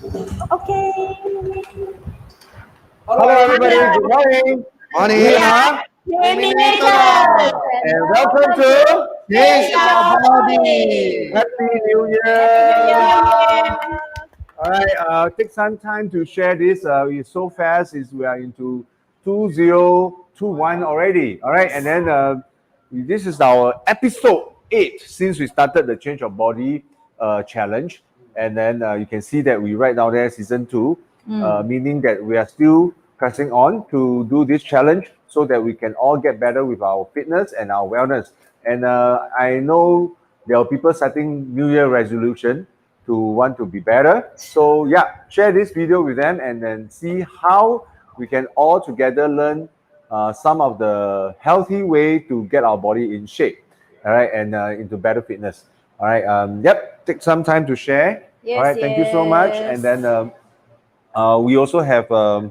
Okay. Hello, everybody. Good morning. Morning. We are Trimination. and welcome to Change Change your your body. body. Happy New Happy New Year. Year. All right, take some time to share this. It's so fast. We are into 2021 already. All right, and then this is our episode 8 since we started the Change of Body challenge. And then you can see that we write down there season 2, meaning that we are still pressing on to do this challenge so that we can all get better with our fitness and our wellness. And I know there are people setting New Year resolution to want to be better. So yeah, share this video with them and then see how we can all together learn some of the healthy way to get our body in shape, all right, and into better fitness. All right. Yep. Take some time to share. All right. Thank you so much. And then we also have a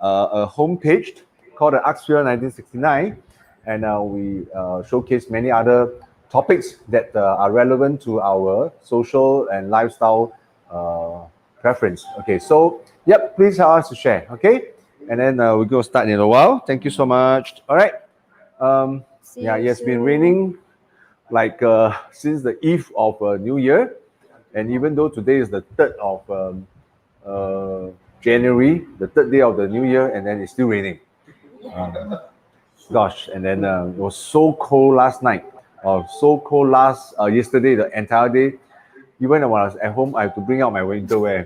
homepage called the Arcsphere 1969, and we showcase many other topics that are relevant to our social and lifestyle preference. Okay, so yep, please help us to share. Okay, and then we're going to start in a while. Thank you so much. All right. Yeah, it has been raining like since the eve of New Year, and even though today is the 3rd of January, the 3rd day of the New Year, and then it's still raining. Gosh, and then it was so cold last night, so cold yesterday, the entire day. Even when I was at home, I have to bring out my winter wear.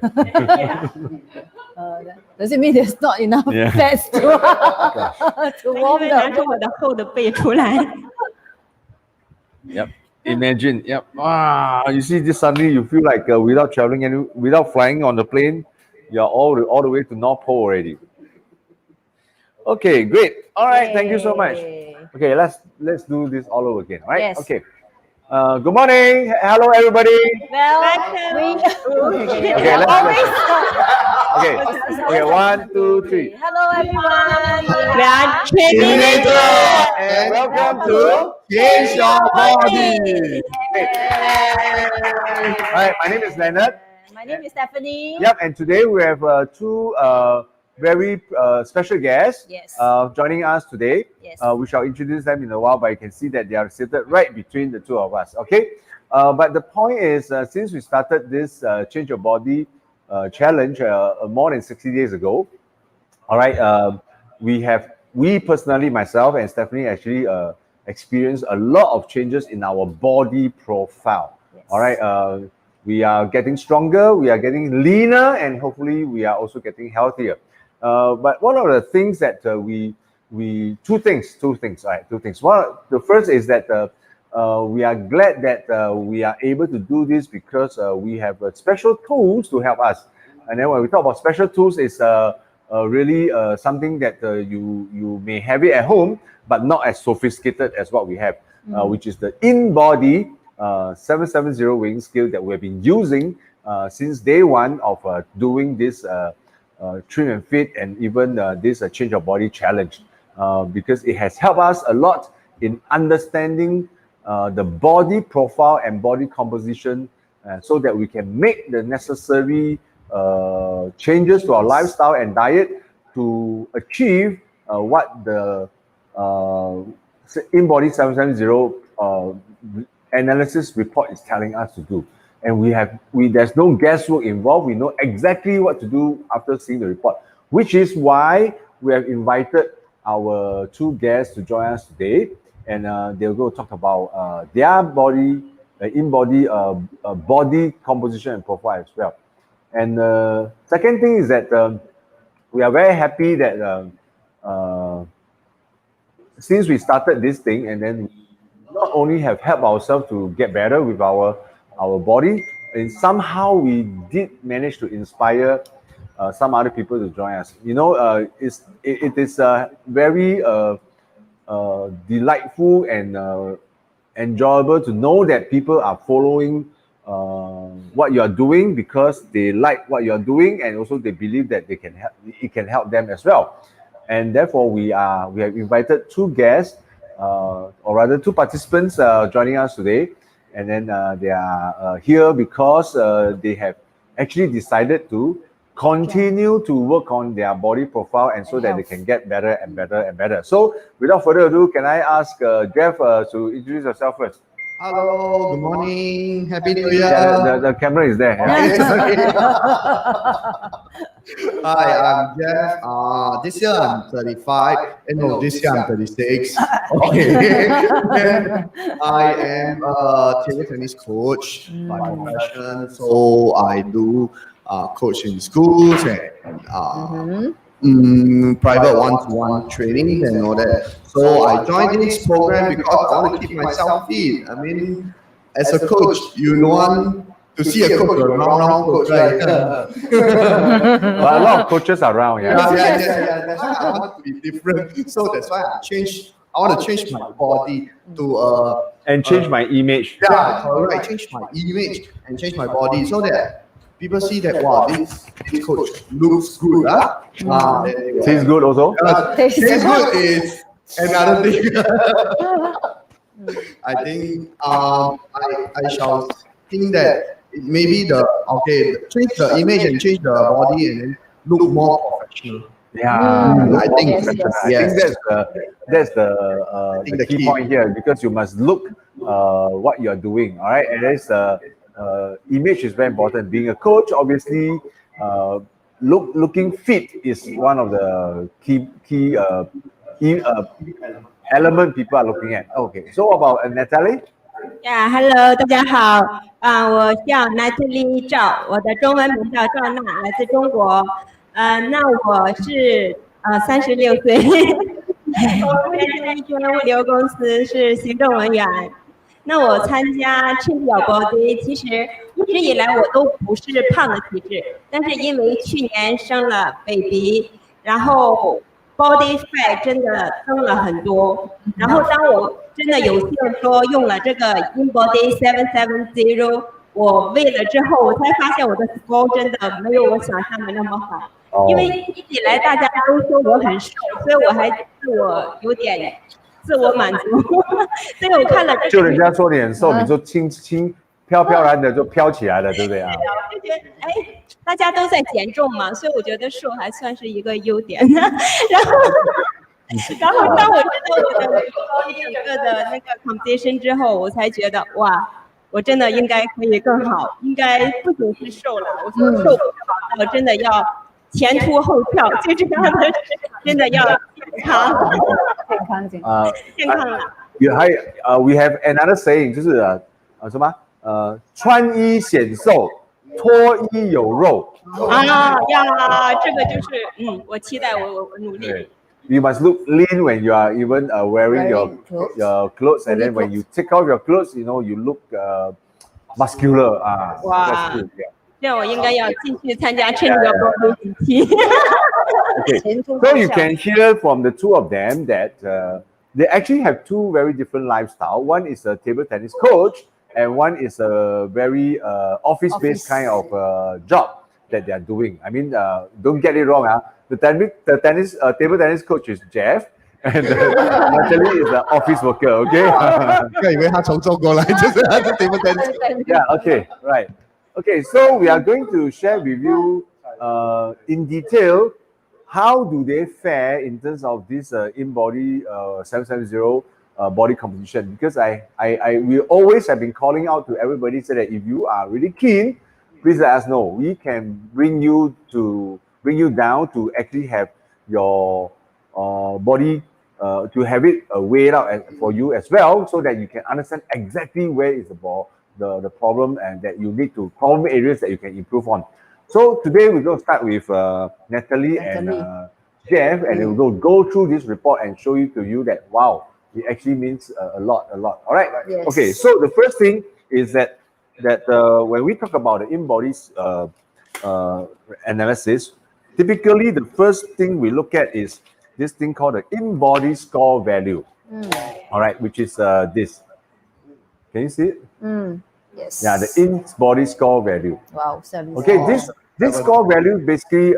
Does it mean there's not enough Yeah. fats to warm 拿出 the 我的厚的被出来。 Yep. Imagine. Yep. Wow. You see, this suddenly you feel like without traveling and without flying on the plane, you're all the way to North Pole already. Okay, great. All right, thank you so much. Yay. Okay, let's do this all over again. Right? Yes. Okay. Good morning. Hello, everybody. Well, Okay, let's okay. Okay, 1, 2, 3. Hello everyone. We are Trimination. And welcome to Change your body. All right, my name is Leonard. My name is Stephanie. Yep, and today we have two very special guests Yes. joining us today. Yes. We shall introduce them in a while, but you can see that they are seated right between the two of us. Okay, but the point is, since we started this Change Your Body challenge more than 60 days ago, all right, we personally, myself and Stephanie, actually experienced a lot of changes in our body profile. Yes. All right, we are getting stronger, we are getting leaner, and hopefully we are also getting healthier. But one of the things that two things. All right, two things. The first is that we are glad that we are able to do this because we have special tools to help us. And then when we talk about special tools, it's really something that you may have it at home, but not as sophisticated as what we have, which is the in-body 770 weighing scale that we have been using since day one of doing this Trim and Fit and even this Change of Body challenge, because it has helped us a lot in understanding the body profile and body composition, so that we can make the necessary changes to our lifestyle and diet to achieve what the in-body 770 analysis report is telling us to do. And there's no guesswork involved. We know exactly what to do after seeing the report, which is why we have invited our two guests to join us today, and they'll go talk about their body, in-body body composition and profile as well. And second thing is that we are very happy that since we started this thing, and then we not only have helped ourselves to get better with our body, and somehow we did manage to inspire some other people to join us. You know, it is very delightful and enjoyable to know that people are following what you are doing because they like what you are doing, and also they believe that it can help them as well. And therefore, we have invited two guests, or rather two participants joining us today. And then they are here because they have actually decided to continue to work on their body profile and so And that they health. can get better and better and better. So without further ado, can I ask Jeff to introduce yourself first? Hello, good morning, Happy New Year. Yeah, the camera is there. Yeah. Okay, sorry. Hi, I'm Jeff. This year I'm 35. No, this year I'm 36. Okay. Then I am a table tennis coach by profession. So I do coach in schools and private one-to-one trainings and all that. So I joined this program because I want to keep myself fit. I mean, as a coach, you don't want to see a coach, a round coach, right? But a lot of coaches are around, yeah. Yeah. That's why I want to be different. So that's why I want to change my body to And change my image. yeah, correct. Change my image and change my body so that people see that wow, this coach looks good, Tastes good also. Tastes good is another thing. I think I shall think that maybe change the image and change the body and then look more professional. Yeah, I think Yes, yes. that's the key point here, because you must look what you're doing. All right, and there's image is very important. Being a coach, obviously, looking fit is one of the key element people are looking at. Okay, so about Natalie. Hello，大家好，我叫 Natalie 赵，我的中文名叫赵娜，来自中国。那我是36岁，我目前在一间物流公司是行政文员。那我参加 Trimination Body， 其实一直以来我都不是胖的体质，但是因为去年生了 baby， 然后 body fat 真的增了很多。然后当我真的有幸说用了这个 InBody 770， 我喂了之后，我才发现我的 score 真的没有我想象的那么好。因为一直以来大家都说我很瘦，所以我还有点自我满足，所以我看了这个，就人家说你很瘦，你就轻飘飘然的就飘起来了，对不对啊？我就觉得大家都在减重嘛，所以我觉得瘦还算是一个优点。然后当我知道我的整个的那个 competition 之后，我才觉得哇，我真的应该可以更好，应该不仅是瘦了，我说瘦不好，我真的要前凸后翘，就这样的，真的要健康，健康了。We have another saying， 就是什么穿衣显瘦，脱衣有肉。这个就是我期待我努力。You must look lean when you are even wearing your clothes, and then when you take off your clothes, you know you look muscular. That's good. Yeah. 这样我应该要继续参加Trimination Body 比赛。Okay, so you can hear from the two of them that they actually have two very different lifestyle. One is a table tennis coach, and one is a very office-based kind of job that they are doing. I mean, don't get it wrong. The table tennis coach is Jeff, and Natalie is the office worker. Okay. 以为他从中国来，就是他是 table tennis. Yeah. Okay. Right. Okay. So we are going to share with you in detail how do they fare in terms of this InBody 770 body competition, because we always have been calling out to everybody, so that if you are really keen, please let us know. We can bring you down to actually have your body to have it weighed out for you as well, so that you can understand exactly where is the problem and that you need to problem areas that you can improve on. So today we're going to start with Natalie and Jeff, and we're going to go through this report and show you that wow, it actually means a lot. All right. Yes. Okay. So the first thing is that when we talk about the InBody's analysis, typically the first thing we look at is this thing called the InBody score value. All right, which is this. Can you see it? Yes. Yeah, the InBody score value. Wow, 7. Okay, this score value basically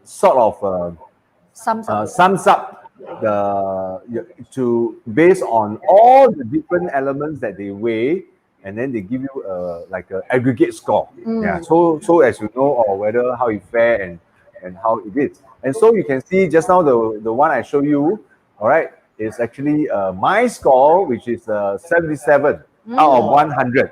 sort of sums up based on all the different elements that they weigh, and then they give you like an aggregate score. Yeah. So as you know, or whether how you fare and how it is. And so you can see just now the one I show you, all right, is actually my score, which is 77 out of 100.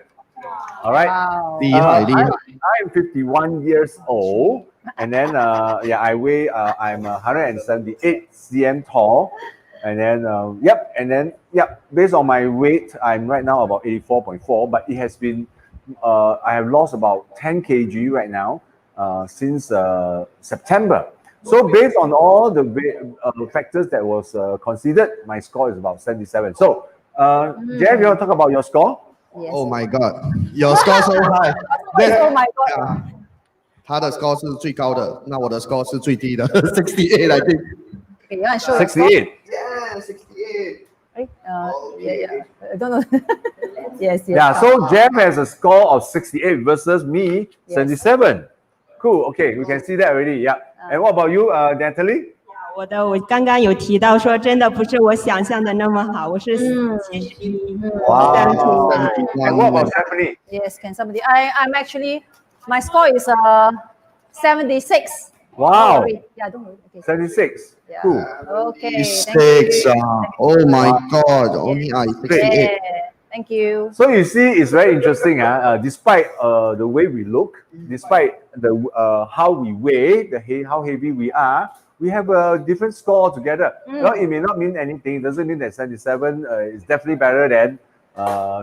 All right. Wow. 厉害厉害。 I'm 51 years old, and then I weigh I'm 178 cm tall, and then based on my weight, I'm right now about 84.4, but it has been I have lost about 10 kg right now since September. So based on all the factors that was considered, my score is about 77. So Jeff, you want to talk about your score? Yes. Oh my god, your score so high. Oh my god. Yeah. 他的 score 是最高的，那我的 score 是最低的，68 I think. Okay, you want to show your score? 68. Yeah, 68. Yeah. I don't know. yes. Yeah, so Jeff has a score of 68 versus me, 77. Cool. Okay, we can see that already. Yeah. And what about you, Natalie? 我刚刚有提到说，真的不是我想象的那么好，我是71。Wow. 71. And what about Stephanie? Yes. Can somebody? I'm actually. My score is 76. Wow. Yeah. Don't worry. Okay. 76. Yeah. Cool. Okay. Six. Oh my god, only I 68. Yeah. Thank you. So you see, it's very interesting. Despite the way we look, despite the how we weigh, how heavy we are, we have a different score together. Well, it may not mean anything. It doesn't mean that 77 is definitely better than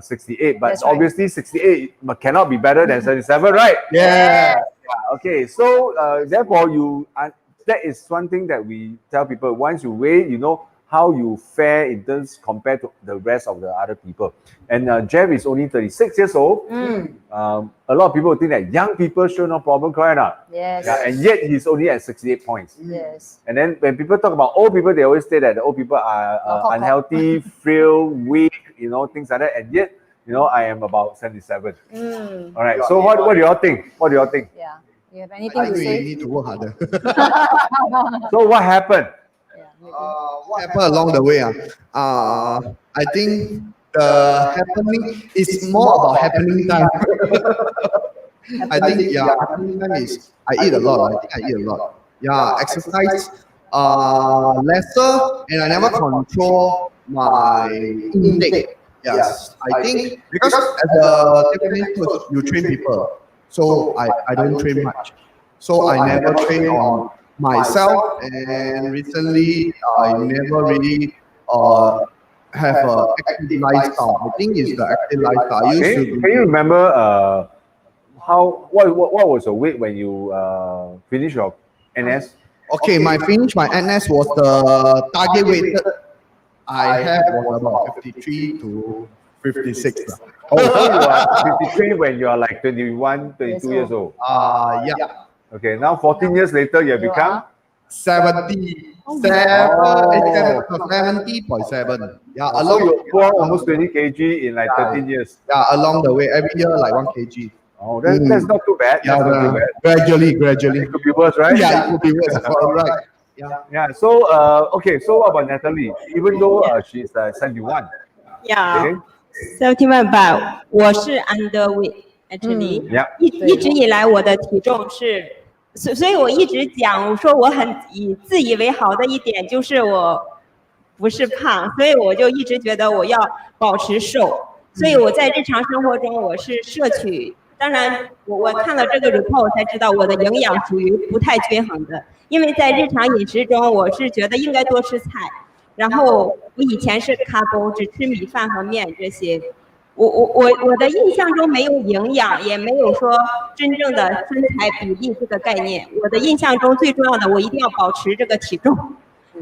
68. But That's right. obviously 68 cannot be better than 77, right? Yeah. Okay, so therefore that is one thing that we tell people. Once you weigh, you know how you fare in terms compared to the rest of the other people. And Jeff is only 36 years old. A lot of people think that young people sure no problem, correct or not? Yes. Yeah, and yet he's only at 68 points. Yes. And then when people talk about old people, they always say that the old people are unhealthy, frail, weak, things like that. And yet, I am about 77. All right. So what do you all think? What do you all think? Yeah. You have anything I to think we say? need to work harder. So what happened? Yeah. Maybe. What happened along the way? I think the happening is more about happening time. I think happening time is I eat a lot. I think I eat a lot. Yeah, exercise lesser, and I never control my intake. Yes, I think because as a Japanese coach, you train people, so I don't train much. So I never train on myself, and recently I never really have an active lifestyle. I think it's the active lifestyle. I used to Can you remember what was your weight when you finished your NS? Okay, my NS was the target weight I had was about 53 to 56. Oh, so you are 53 when you are like 21, 22 years old. Yeah. Okay, now 14 years later, you have become 70. Oh. 70.7. Yeah, so along you put on almost 20 kg in like 13 years. along the way, every year like 1 kg. Oh, that's not too bad. Yeah, That's not too bad. gradually. It could be worse, right? Yeah, it could be worse. Right. Yeah. Yeah. So okay. So what about Natalie? Even though she's 71. Yeah. Okay. 71 吧，我是 underweight actually， Yeah. 一直以来我的体重是，所以我一直讲，我说我很自以为好的一点就是我不是胖，所以我就一直觉得我要保持瘦，所以我在日常生活中我是摄取，当然我看了这个 report 才知道我的营养属于不太均衡的，因为在日常饮食中我是觉得应该多吃菜。然后我以前是卡波，只吃米饭和面这些，我的印象中没有营养，也没有说真正的身材比例这个概念。我的印象中最重要的，我一定要保持这个体重，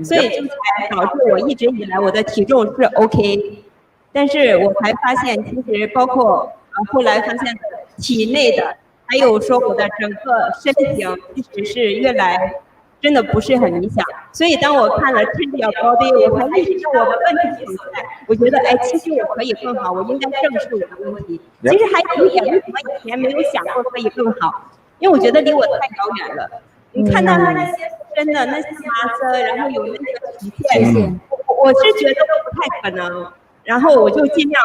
所以就才导致我一直以来我的体重是 OK， 但是我才发现其实包括后来发现体内的，还有说我的整个身形其实是越来。真的不是很理想，所以当我看了Trimination高低，我才意识到我的问题所在。我觉得，其实我可以更好，我应该正视我的问题。其实还有一点，为什么以前没有想过可以更好？因为我觉得离我太遥远了。你看到那些真的那些麻色，然后有那个体线，我是觉得不太可能。然后我就尽量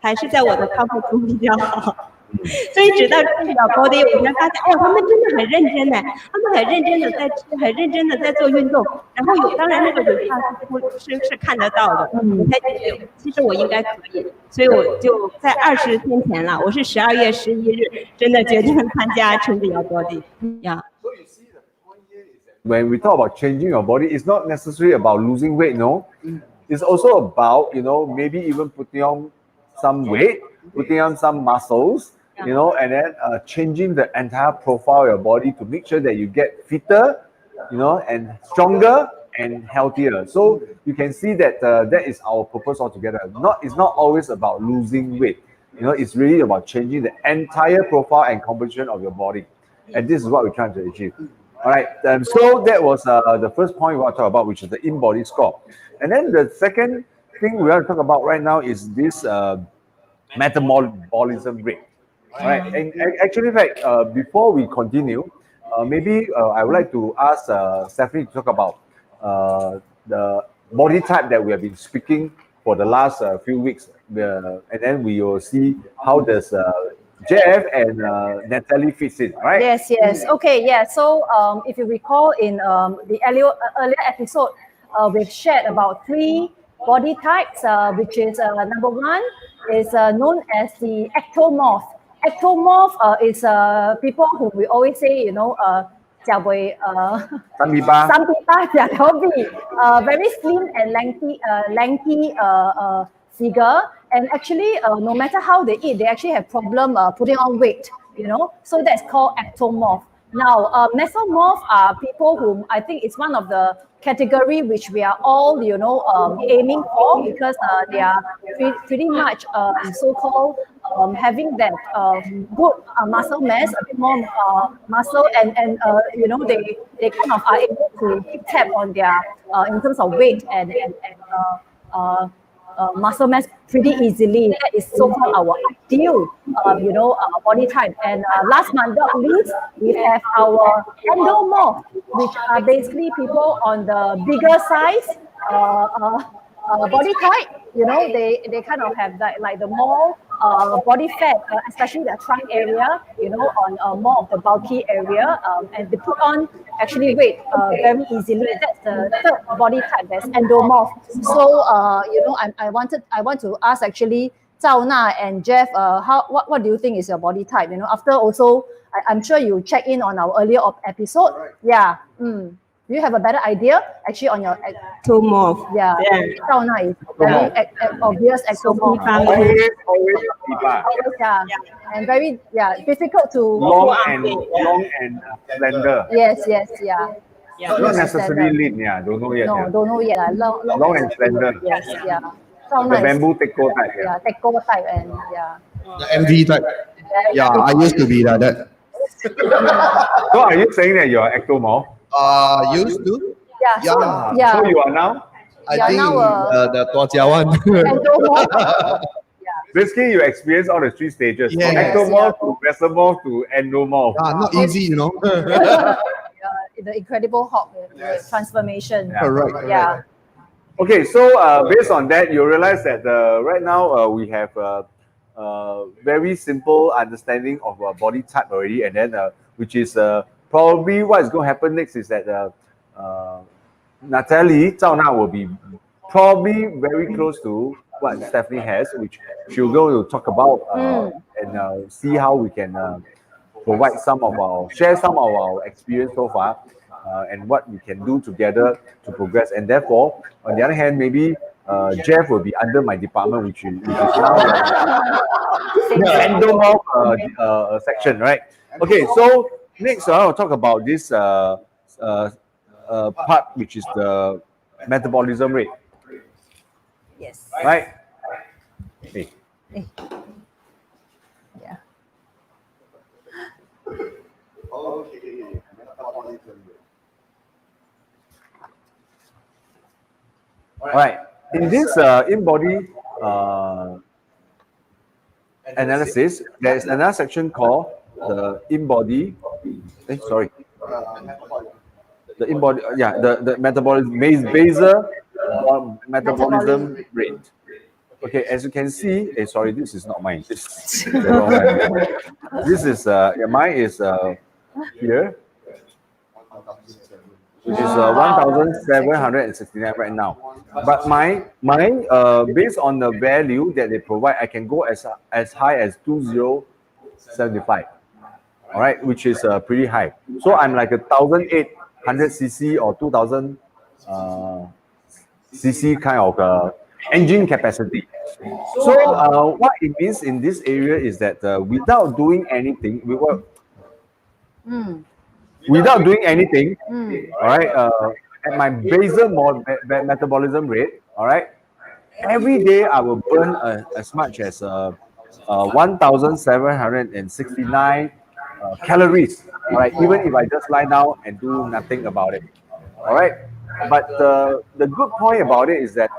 还是在我的康复中比较好。所以直到认识到 body， 我才发现，哦，他们真的很认真呢，他们很认真的在吃，很认真的在做运动，然后当然那个resul是看得到的，我才觉得其实我应该可以，所以我就在20天前了，我是12月11日真的决定参加春比亚 body 呀。When we talk about changing your body, it's not necessarily about losing weight, no. It's also about, maybe even putting on some weight, putting on some muscles, and then changing the entire profile of your body to make sure that you get fitter, and stronger and healthier. So you can see that that is our purpose altogether. It's not always about losing weight. It's really about changing the entire profile and composition of your body. And this is what we're trying to achieve. All right. So that was the first point we want to talk about, which is the in-body score. And then the second thing we want to talk about right now is this metabolism rate. All right. And actually, before we continue, maybe I would like to ask Stephanie to talk about the body type that we have been speaking for the last few weeks. And then we will see how does Jeff and Natalie fits in, right? Yes. Okay, yeah. So if you recall in the earlier episode, we've shared about 3 body types, which is number 1 is known as the ectomorph. Ectomorph is people who we always say, some people, they'll be very slim and lanky figure. And actually, no matter how they eat, they actually have problem putting on weight, So that's called ectomorph. Now, mesomorph are people whom I think it's one of the category which we are all, aiming for, because they are pretty much so-called having that good muscle mass, a bit more muscle, and they kind of are able to keep tab on their in terms of weight and muscle mass pretty easily. That is so-called our ideal, body type. And last but not least, we have our endomorph, which are basically people on the bigger size body type. They kind of have that, like the more body fat, especially the trunk area, on more of the bulky area, and they put on actually weight very easily. That's the third body type, that's endomorph. So I want to ask actually Zhao Na and Jeff, what do you think is your body type? After also I'm sure you check in on our earlier episode. Right. Yeah. Do you have a better idea actually on your ectomorph? Yeah. Zhao Na is very obvious ectomorph. Always yeah. And very difficult to long and slender. Yes, yeah. Not necessarily lean, don't know yet. No, don't know yet. Long and slender. Yes, yeah. The bamboo teko type. Yeah, teko type and The MV type. Yeah, I used to be like that. So are you saying that you are ectomorph? Used to? Yeah. So you are now? I think the Tuajia one. Endomorph. Basically, you experience all the 3 stages. Yes. From ectomorph to mesomorph to endomorph. Not easy, The Incredible Hulk transformation. Correct. Yeah. Okay, so based on that, you realize that right now we have a very simple understanding of body type already, and then which is probably what is going to happen next is that Natalie Zhao Na will be probably very close to what Stephanie has, which she'll go to talk about and see how we can share some of our experience so far, and what we can do together to progress. And therefore, on the other hand, maybe Jeff will be under my department, which is now the endomorph section, right? Okay, so next I will talk about this part, which is the metabolism rate. Yes. Right? Hey. Yeah. Okay. All right. In this in-body analysis, there is another section called the in-body. The in-body, the metabolism, basal metabolism rate. Okay, as you can see, sorry, this is not mine. This is the wrong one. This is mine is here, which is 1,769 right now. But mine based on the value that they provide, I can go as high as 2,075. All right, which is pretty high. So I'm like a 1,800 cc or 2,000 cc kind of engine capacity. So what it means in this area is that without doing anything, without doing anything, all right, at my basal metabolism rate, all right, every day I will burn as much as 1,769 calories, all right, even if I just lie down and do nothing about it, all right. But the good point about it is that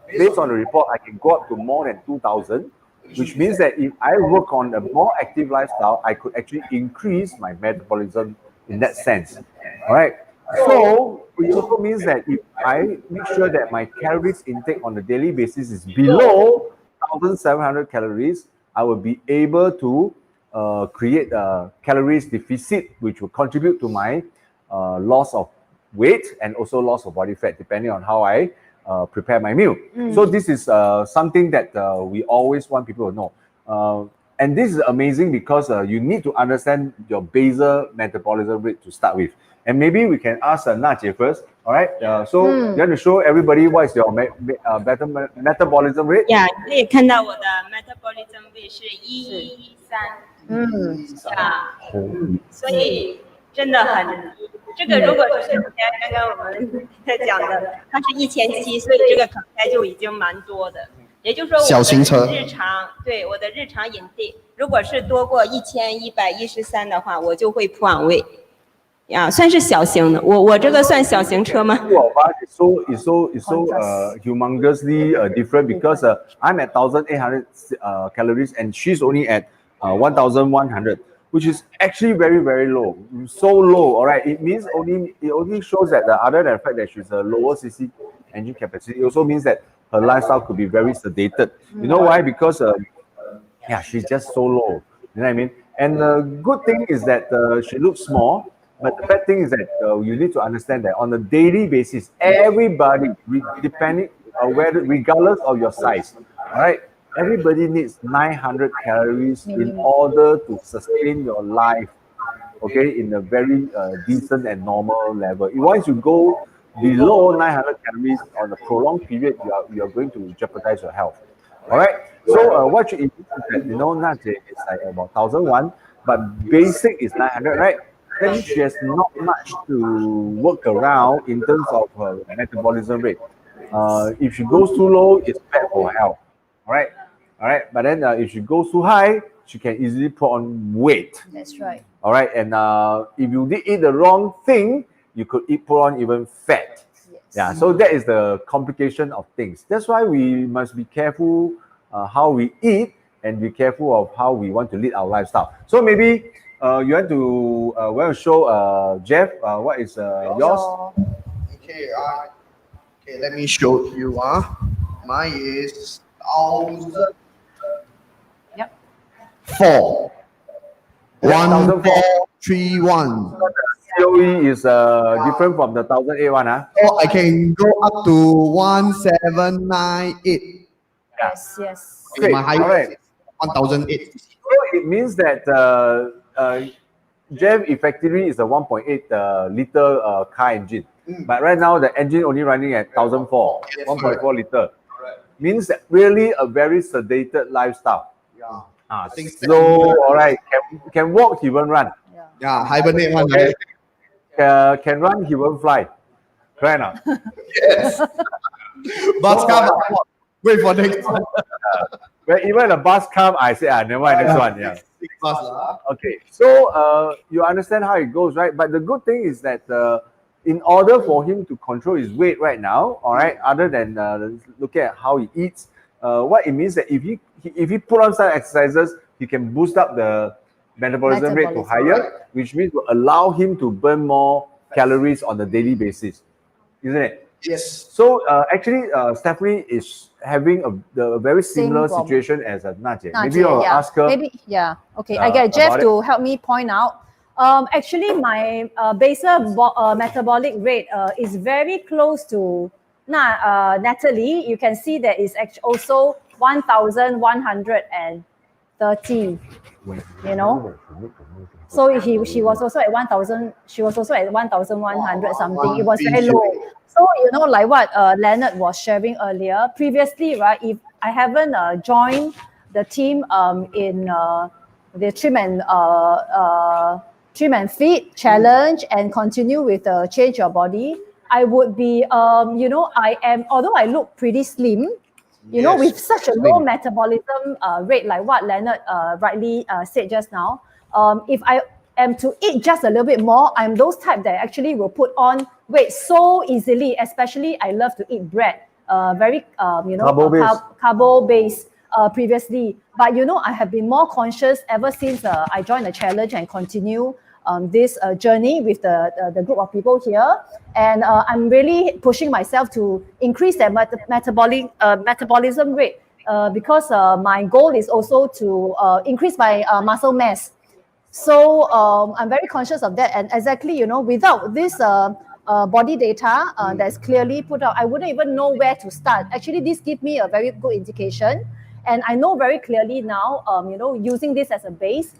based on the report, I can go up to more than 2,000, which means that if I work on a more active lifestyle, I could actually increase my metabolism in that sense. All right. So it also means that if I make sure that my calories intake on a daily basis is below 1,700 calories, I will be able to create a calories deficit, which will contribute to my loss of weight and also loss of body fat, depending on how I prepare my meal. So this is something that we always want people to know. And this is amazing because you need to understand your basal metabolism rate to start with. And maybe we can ask Najie first. All right. So you want to show everybody what is your metabolism rate? Yeah，可以看到我的 metabolism rate 是113，所以真的很低。这个如果是刚刚我们在讲的，它是1,700，所以这个可开就已经蛮多的。也就是说，我的我的日常饮食，如果是多过1,113的话，我就会pull on weight。呀，算是小型的。我这个算小型车吗？ It's so humongously different because I'm at 1,800 calories and she's only at 1,100, which is actually very, very low. So low, all right. It only shows that other than the fact that she's a lower cc engine capacity, it also means that her lifestyle could be very sedated. You know why? Because yeah, she's just so low. You know what I mean? And the good thing is that she looks small. But the bad thing is that you need to understand that on a daily basis, everybody, regardless of your size, all right, everybody needs 900 calories in order to sustain your life, okay, in a very decent and normal level. Once you go below 900 calories on a prolonged period, you are going to jeopardize your health. All right. So what you eat is that Najee is like about 1,001, but basic is 900, right? Then she has not much to work around in terms of her metabolism rate. If she goes too low, it's bad for her health. All right. But then if she goes too high, she can easily put on weight. That's right. All right. And if you did eat the wrong thing, you could put on even fat. Yes. Yeah. So that is the complication of things. That's why we must be careful how we eat and be careful of how we want to lead our lifestyle. So maybe. You want to show Jeff what is yours? Okay, okay, let me show you. Mine is 1,000. Yep. 4. 1,431. COE is different from the 1,081, huh? So I can go up to 1,798. Yes. Okay, my height right. is 1,008. So it means that Jeff effectively is a 1.8 liter car engine. But right now the engine only running at 1,004, 1.4 liter. Means that really a very sedated lifestyle. Yeah. So, all right, can walk, he won't run. Yeah, hibernate one. Okay. Can run, he won't fly. Correct or not? Yes. Bus come, wait for next one. When even a bus come, I say, never mind, next one. Yeah. Okay, so you understand how it goes, right? But the good thing is that in order for him to control his weight right now, all right, other than looking at how he eats, what it means that if he put on some exercises, he can boost up the metabolism rate to higher, which means will allow him to burn more calories on a daily basis, isn't it? Yes. So actually, Stephanie is having a very similar problem. situation as Najie. Najie, Maybe I'll yeah. ask her. Maybe, yeah. Okay, I get Jeff about to help me point out. Actually, my basal metabolic rate is very close to Natalie. You can see that it's actually also 1,130. You know, so she was also at 1,000. She was also at 1,100 something. It was very low. So you know, like what Leonard was sharing earlier. Previously, right? If I haven't joined the team in the trim and fit challenge and continue with the change your body, I would be you know, I am, although I look pretty slim, you know, with such a low metabolism rate, like what Leonard rightly said just now, if I am to eat just a little bit more, I'm those type that actually will put on weight so easily. Especially, I love to eat bread, very you know, carbo based previously. But you know, I have been more conscious ever since I joined the challenge and continue this journey with the group of people here. And I'm really pushing myself to increase that metabolism rate because my goal is also to increase my muscle mass. So I'm very conscious of that. And exactly, you know, without this body data that's clearly put out, I wouldn't even know where to start. Actually, this gives me a very good indication. And I know very clearly now, you know, using this as a base,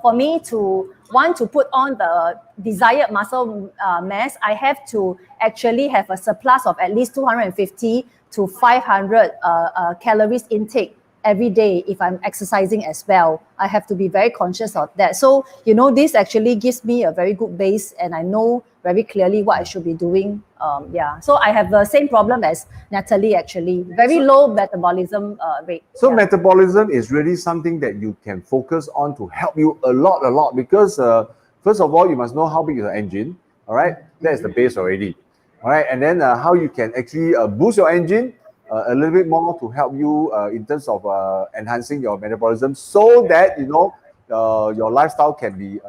for me to want to put on the desired muscle mass, I have to actually have a surplus of at least 250 to 500 calories intake every day if I'm exercising as well. I have to be very conscious of that. So, you know, this actually gives me a very good base and I know very clearly what I should be doing. Yeah, so I have the same problem as Natalie actually, very low metabolism rate. So yeah. metabolism is really something that you can focus on to help you a lot because first of all, you must know how big is the engine, all right? That is the base already, all right? And then how you can actually boost your engine a little bit more to help you in terms of enhancing your metabolism so that, you know, your lifestyle can be,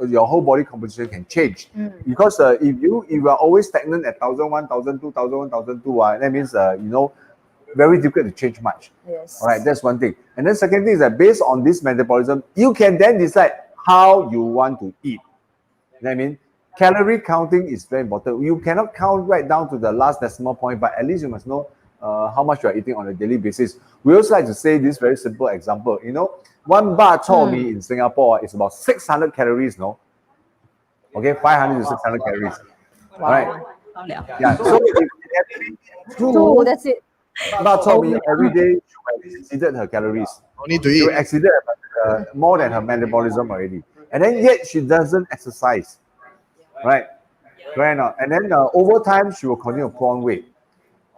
your whole body composition can change. Because if you are always stagnant at 1,000, 1,002, 1,000, 1,002, that means, you know, very difficult to change much. Yes. All right, that's one thing. And then second thing is that based on this metabolism, you can then decide how you want to eat. You know what I mean? Calorie counting is very important. You cannot count right down to the last decimal point, but at least you must know how much you are eating on a daily basis. We also like to say this very simple example. You know, one bar chow mein in Singapore is about 600 calories, no? Okay, 500 to 600 calories. Wow. All right. Yeah. So if Two, that's it. Bar chow mein every day, she will have exceeded her calories. No need to She eat. will exceeded more than her metabolism already. And then yet she doesn't exercise. Right? Right now. And then over time, she will continue to put on weight.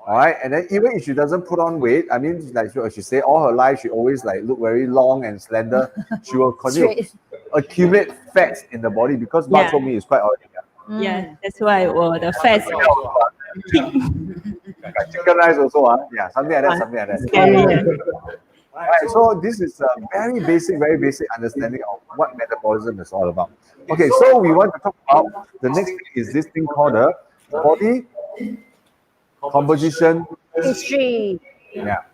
All right. And then even if she doesn't put on weight, I mean, like she say, all her life, she always like look very long and slender. She will continue to accumulate fats in the body because bar chow mein is quite oily. Yeah, that's why the fats. Chicken rice also, yeah, something like that, something like that. Right, so this is a very basic understanding of what metabolism is all about. Okay, so we want to talk about the next thing is this thing called the body composition history. Yeah.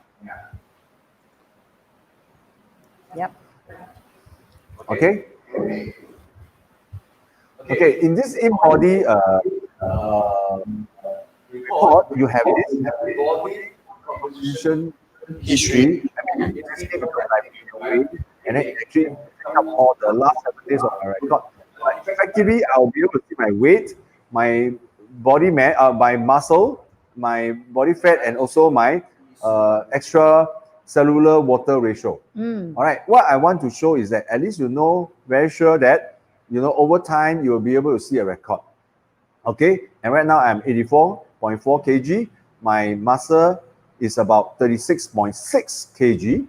Yep. Okay. Okay, in this in-body report, you have this body composition history. I mean, this is and then it actually pick up all the last 7 days of my record. But effectively, I'll be able to see my weight, my body mass, my muscle, my body fat, and also my extra cellular water ratio. All right. What I want to show is that at least you know very sure that you know over time you will be able to see a record. Okay. And right now I'm 84.4 kg. My muscle is about 36.6 kg.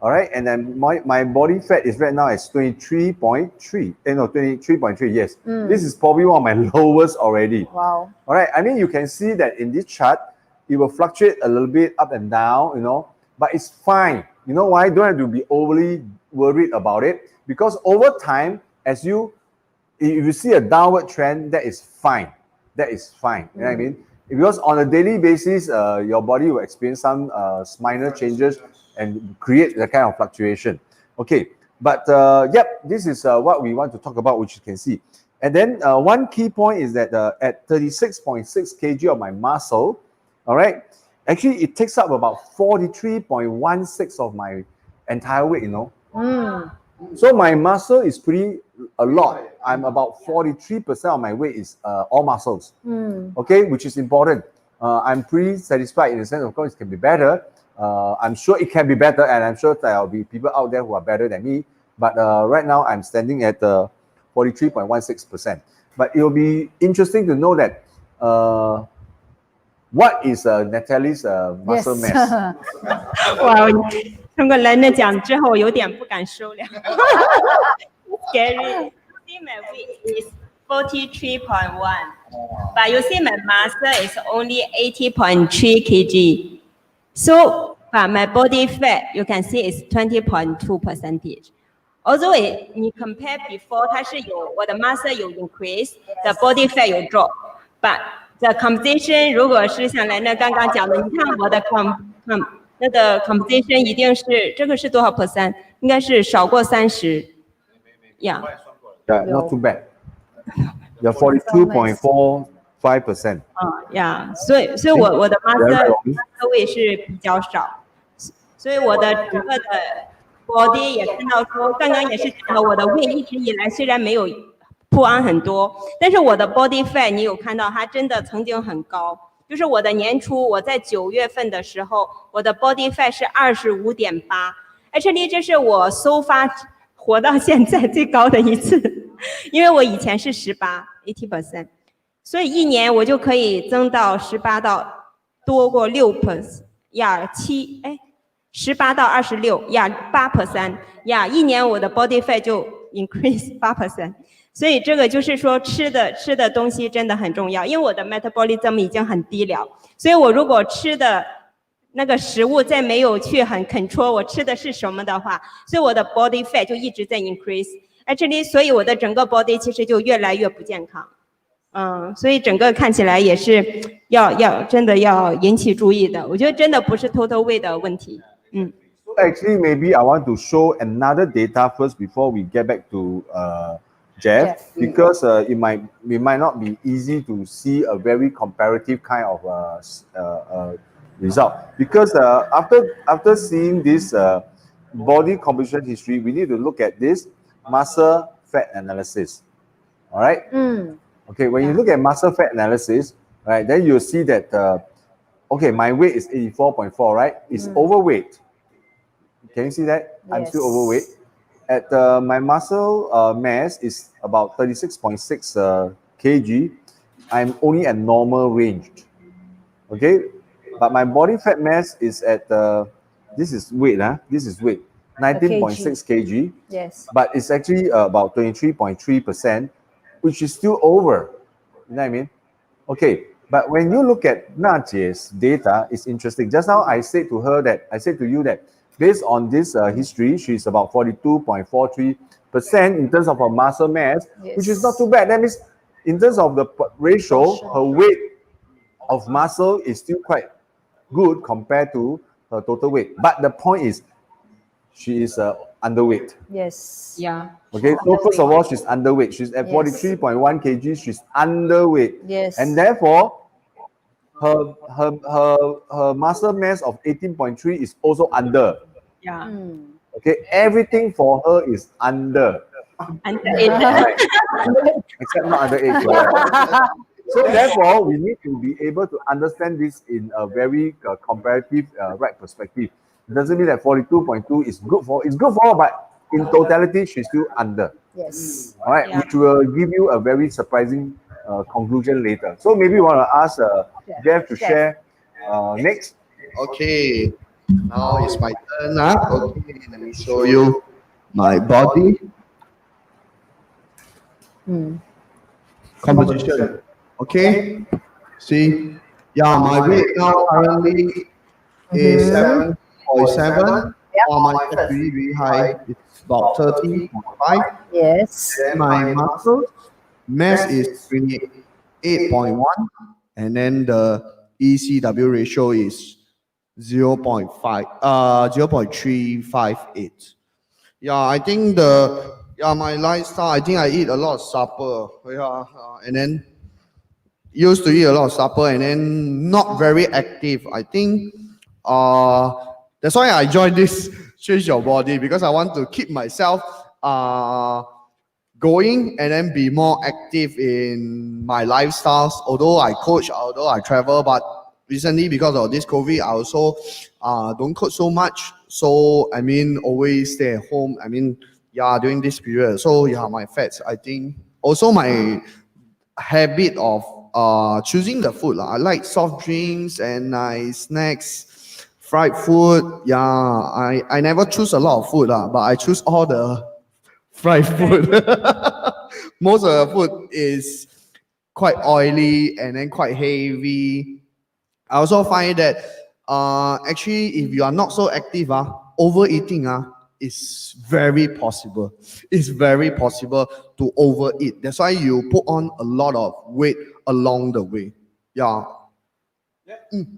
All right. And then my body fat is right now at 23.3. No, 23.3. Yes. This is probably one of my lowest already. Wow. All right. I mean, you can see that in this chart, it will fluctuate a little bit up and down, you know, but it's fine. You know why? Don't have to be overly worried about it because over time, if you see a downward trend, that is fine. That is fine. You know what I mean? because on a daily basis, your body will experience some minor changes and create the kind of fluctuation. Okay, but yep, this is what we want to talk about, which you can see. And then one key point is that at 36.6 kg of my muscle, all right, actually it takes up about 43.16 of my entire weight, you know. So my muscle is pretty a lot. I'm about 43% of my weight is all muscles. Okay, which is important. I'm pretty satisfied in the sense, of course, it can be better. I'm sure it can be better, and I'm sure there will be people out there who are better than me. But right now, I'm standing at 43.16%. But it will be interesting to know that what is Natalie's muscle Yes. mass? 哇，通过人的讲之后，有点不敢收了。Scary. See my weight is 43.1, but you see my muscle is only 80.3 kg. So, but my body fat you can see is 20.2 percentage. Although you compare before, 它是有我的 muscle 有 increase, the body fat 有 drop, but the composition 如果是像兰兰刚刚讲的，你看我的那个 composition 一定是这个是多少 percent？ 应该是少过30。Yeah. Yeah, not too bad. You're 42.45%. Yeah. 所以我的 muscle weight 是比较少，所以我的整个的 body 也看到说，刚刚也是讲了，我的 weight 一直以来虽然没有put on 很多，但是我的 body fat 你有看到它真的曾经很高。就是我的年初，我在9月份的时候，我的 body fat 是25.8。Actually， 这是我so far活到现在最高的一次，因为我以前是80%，所以一年我就可以增到18到多过6%，呀18到26，呀8%，呀一年我的 body fat 就 increase 8%。所以这个就是说吃的东西真的很重要，因为我的 metabolism 已经很低了，所以我如果吃的那个食物再没有去很 control 我吃的是什么的话，所以我的 body fat 就一直在 increase。Actually， 所以我的整个 body 其实就越来越不健康。所以整个看起来也是要真的要引起注意的。我觉得真的不是 total weight 的问题。Actually, maybe I want to show another data first before we get back to Jeff, because it might not be easy to see a very comparative kind of result. Because after seeing this body composition history, we need to look at this muscle fat analysis. All right. Okay. When you look at muscle fat analysis, right, then you'll see that okay, my weight is 84.4, right? It's overweight. Can you see that? Yes. I'm still overweight. At my muscle mass is about 36.6 kg. I'm only at normal range. Okay, but my body fat mass is at this is weight, This is weight, 19.6 kg. Yes. But it's actually about 23.3%, which is still over. You know what I mean? Okay, but when you look at Najie's data, it's interesting. Just now I said to you that based on this history, she's about 42.43% in terms of her muscle mass, yes, which is not too bad. That means in terms of the ratio, her weight of muscle is still quite good compared to her total weight. But the point is, she is underweight. Yes. Yeah. Okay, so first of all, she's underweight. She's at 43.1 kg. She's underweight. Yes. And therefore, her muscle mass of 18.3 is also under. Yeah. Okay, everything for her is under. Underage. Except not underage. Right? So therefore, we need to be able to understand this in a very comparative right perspective. It doesn't mean that 42.2 is good for her, but in totality, she's still under. Yes. All right, which will give you a very surprising conclusion later. So maybe we want to ask Jeff to share next. Okay, now it's my turn. Okay, let me show you my body composition. Okay, see, yeah, my weight now currently is 7.7. While my fat really high, it's about 30.5. Yes. Then my muscle mass is 28.1, and then the ECW ratio is 0.358. Yeah, I think my lifestyle, I think I eat a lot of supper. Yeah, and then used to eat a lot of supper and then not very active. I think that's why I joined this Change Your Body, because I want to keep myself going and then be more active in my lifestyles. Although I coach, although I travel, but recently because of this COVID, I also don't coach so much. So I mean, always stay at home. I mean, yeah, during this period. So yeah, my fats, I think also my habit of choosing the food. I like soft drinks and snacks, fried food. Yeah, I never choose a lot of food, but I choose all the fried food. Most of the food is quite oily and then quite heavy. I also find that actually if you are not so active, overeating is very possible. It's very possible to overeat. That's why you put on a lot of weight along the way. Yeah.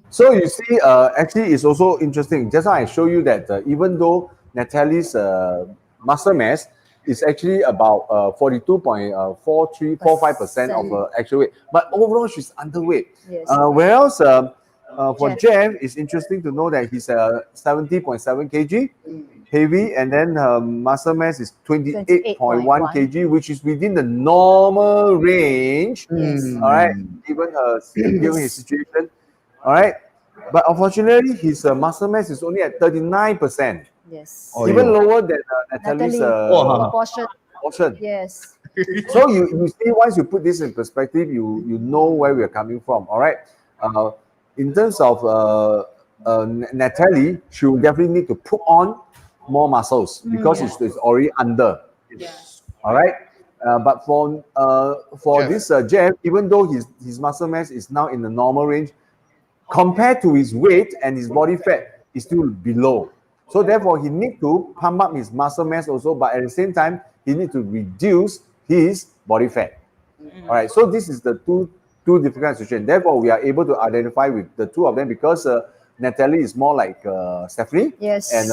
So you see, actually, it's also interesting. Just now I show you that even though Natalie's muscle mass is actually about 42.4345% of her actual weight, but overall she's underweight. Yes. Whereas for Jeff. Jeff, it's interesting to know that he's 70.7 kg heavy, and then her muscle mass is 28.1 kg, which is within the normal range. Yes. All right, given his situation. All right, but unfortunately, his muscle mass is only at 39%, Yes. Oh, even yeah. lower than Natalie's Natalie, proportion. portion. Yes. So you see, once you put this in perspective, you know where we are coming from. All right, in terms of Natalie, she will definitely need to put on more muscles because it's already under. All right. But for Jeff. this Jeff, even though his muscle mass is now in the normal range, compared to his weight and his body fat, is still below. So therefore, he need to pump up his muscle mass also, but at the same time, he need to reduce his body fat. All right. So this is the two different situations. Therefore, we are able to identify with the two of them because Natalie is more like Stephanie, Yes. and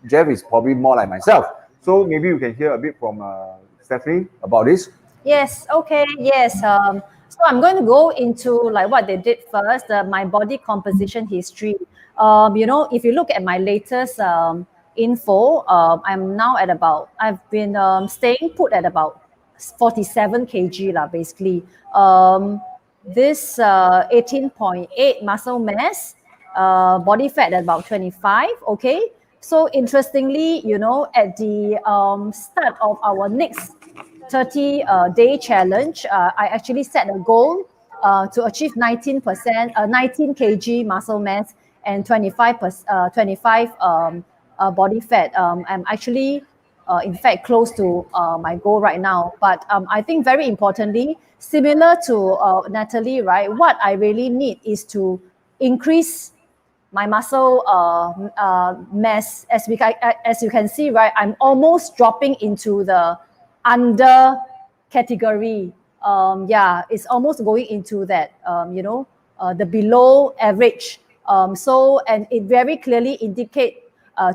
Jeff is probably more like myself. So maybe you can hear a bit from Stephanie about this. Yes. Okay. Yes. So I'm going to go into like what they did first, my body composition history. If you look at my latest info, I'm now at I've been staying put at about 47 kg lah, basically. This 18.8 muscle mass, body fat at about 25. Okay. So interestingly, at the start of our next 30-day challenge, I actually set a goal to achieve 19 kg muscle mass and 25 body fat. I'm actually, in fact, close to my goal right now. But I think very importantly, similar to Natalie, right, what I really need is to increase my muscle mass. As you can see, right, I'm almost dropping into the under category. It's almost going into that, the below average. And it very clearly indicate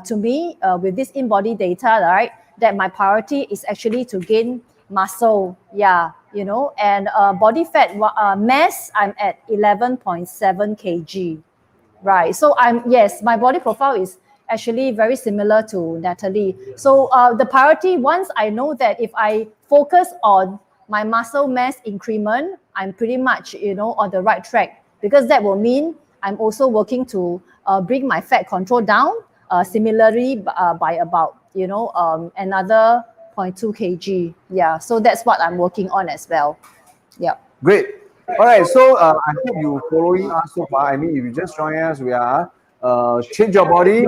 to me with this in-body data, right, that my priority is actually to gain muscle. And body fat mass, I'm at 11.7 kg. Right. So my body profile is actually very similar to Natalie. So the priority, once I know that if I focus on my muscle mass increment, I'm pretty much, on the right track, because that will mean I'm also working to bring my fat control down, similarly by about, another 0.2 kg. Yeah. So that's what I'm working on as well. Yeah. Great. All right. So I hope you following us so far. I mean, if you just join us, we are Change Your Body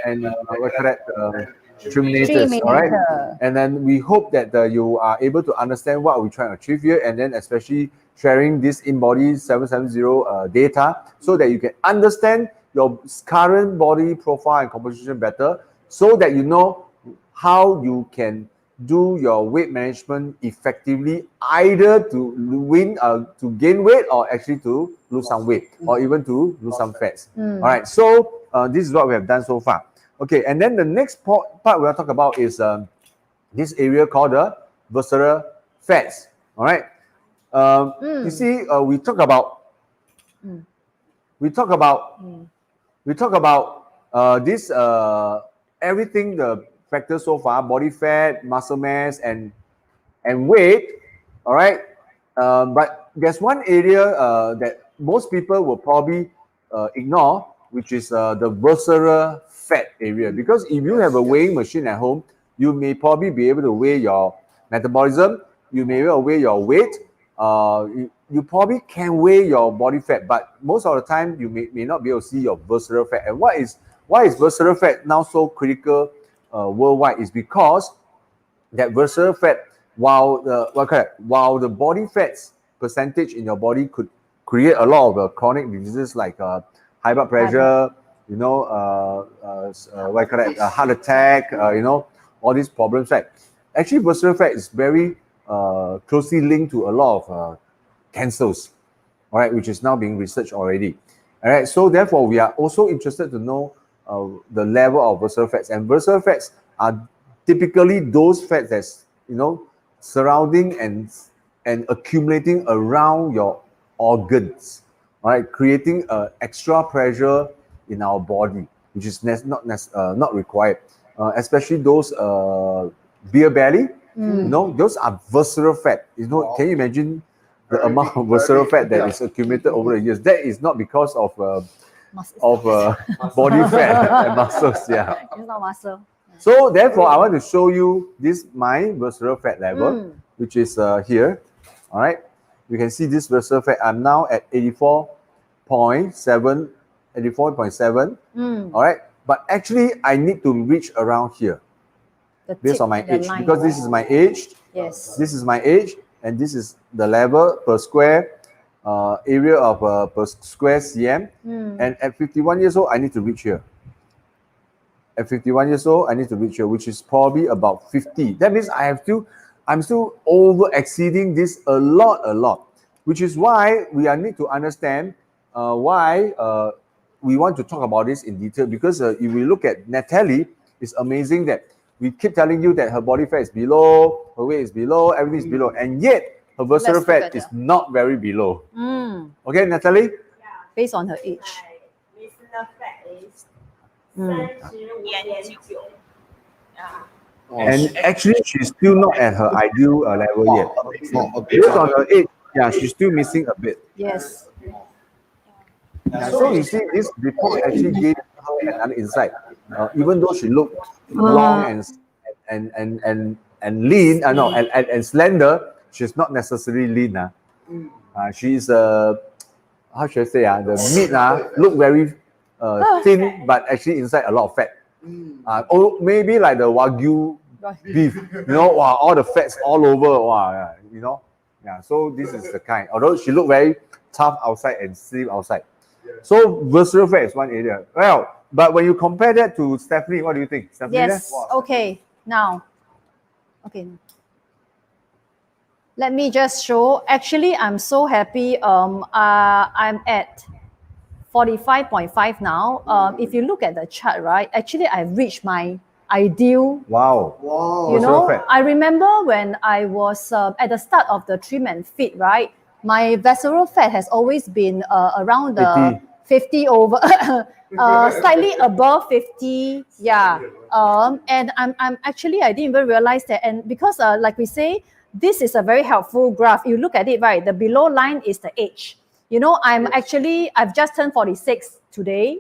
and what call that? Triminators. All right. And then we hope that you are able to understand what we're trying to achieve here, and then especially sharing this in-body 770 data so that you can understand your current body profile and composition better, so that you know how you can do your weight management effectively, either to gain weight or actually to lose some weight, or even to lose some fats. All right, so this is what we have done so far. Okay, and then the next part we'll talk about is this area called the visceral fats. All right, you see, we talk about this everything, the factors so far: body fat, muscle mass, and weight. All right, but there's one area that most people will probably ignore, which is the visceral fat area. Because if you have a weighing machine at home, you may probably be able to weigh your metabolism, you may be able to weigh your weight, you probably can weigh your body fat, but most of the time you may not be able to see your visceral fat. And why is visceral fat now so critical worldwide? Is because that visceral fat, while the body fat's percentage in your body could create a lot of chronic diseases like high blood pressure, heart attack, all these problems, right? Actually, visceral fat is very closely linked to a lot of cancers, all right, which is now being researched already. All right, so therefore we are also interested to know the level of visceral fats, and visceral fats are typically those fats that's surrounding and accumulating around your organs, all right, creating extra pressure in our body, which is not required, especially those beer belly. Those are visceral fat. Can you imagine the amount of visceral fat that is accumulated over the years? That is not because of body fat and muscles. Yeah, it's not muscle. so therefore, I want to show you this my visceral fat level, which is here. All right, you can see this visceral fat. I'm now at 84.7. All right, but actually I need to reach around here based on my age, because this is my age. Yes. This is my age, and this is the level per square area of per square cm. And at 51 years old, I need to reach here. At 51 years old, I need to reach here, which is probably about 50. That means I'm still over exceeding this a lot, which is why we need to understand why we want to talk about this in detail. Because if we look at Natalie, it's amazing that we keep telling you that her body fat is below, her weight is below, everything is below, and yet her visceral fat is not very below. Okay, Natalie? Based on her age. Visceral fat is 35.9. And actually, she's still not at her ideal level yet. Okay. Based on her age, yeah, she's still missing a bit. Yes. Yeah, so you see, this report actually gave her another insight. Even though she looked long and lean, and slender, she's not necessarily lean. She's how should I say? The meat look very thin, but actually inside a lot of fat. Or maybe like the Wagyu beef, all the fats all over, Yeah, so this is the kind. Although she looked very tough outside and slim outside. So visceral fat is one area. Well, but when you compare that to Stephanie, what do you think? Stephanie, Yes. Okay. Now. Okay. Let me just show. Actually, I'm so happy. I'm at 45.5 now. If you look at the chart, right? Actually, I've reached my ideal. Wow. Fat. I remember when I was at the start of the Trim and Fit, right? My visceral fat has always been around the 50 over, slightly above 50. Yeah. And I'm actually, I didn't even realize that. And because like we say, this is a very helpful graph. You look at it, right? The below line is the age. I've just turned 46 today.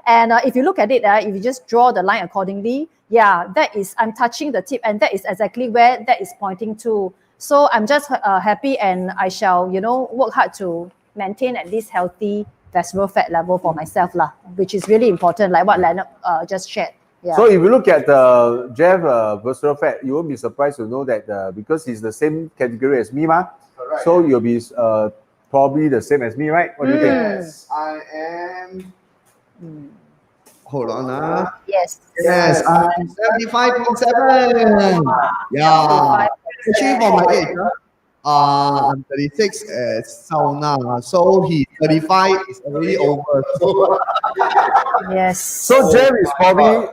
And if you look at it, if you just draw the line accordingly, I'm touching the tip, and that is exactly where that is pointing to. So I'm just happy, and I shall, work hard to maintain at least healthy visceral fat level for myself, which is really important, like what Leonard just shared. Yeah. So if you look at Jeff visceral fat, you won't be surprised to know that because he's the same category as me, Correct. So you'll be probably the same as me, right? What do you think? Yes, I am. Hold on. Yes. Yes, I'm 75.7. Yeah. Actually, for my age, I'm 36 at sauna. So he 35 is already over. So, Yes. So Jeff is probably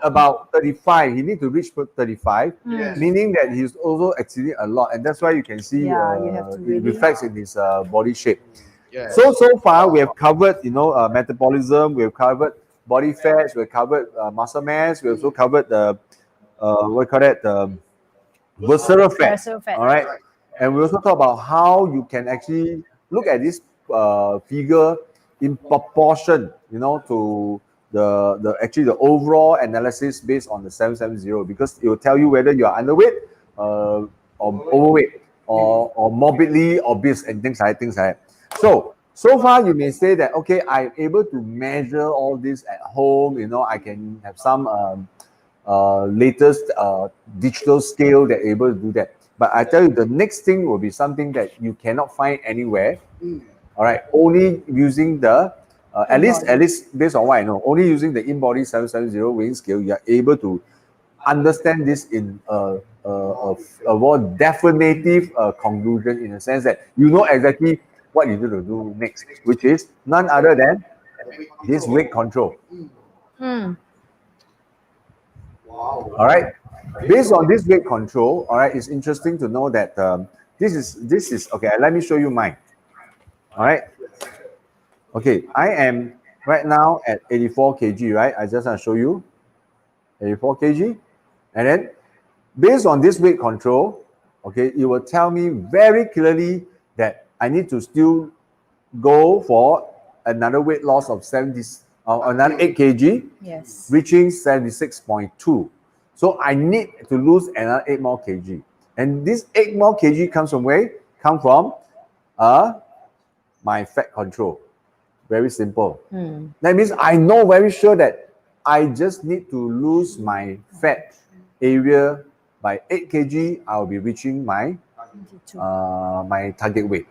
about 35. He need to reach 35, meaning that he's also exceeding a lot, and that's why you can see Yeah, you have to it really- reflects in his body shape. yes. So far we have covered, metabolism. We have covered body fats. We have covered muscle mass. We also covered the what we call it, visceral fat. Visceral fat. All right, and we also talk about how you can actually look at this figure in proportion, to the actually the overall analysis based on the 770, because it will tell you whether you are underweight, or overweight, or morbidly obese, and things like that. So far you may say that, okay, I'm able to measure all this at home. I can have some latest digital scale that able to do that. But I tell you, the next thing will be something that you cannot find anywhere. All right, only using the at least based on what I know, only using the in-body 770 weighing scale, you are able to understand this in a more definitive conclusion, in a sense that you know exactly what you need to do next, which is none other than this weight control. All right. Based on this weight control, all right, it's interesting to know that this is okay. Let me show you mine. All right. Okay, I am right now at 84 kg, right? I just want to show you 84 kg, and then based on this weight control, okay, it will tell me very clearly that I need to still go for another weight loss of another 8 kg, Yes. reaching 76.2. So I need to lose another 8 more kg. And this 8 more kg comes from where? Come from my fat control. Very simple. That means I know very sure that I just need to lose my fat area by 8 kg. I'll be reaching my my target weight.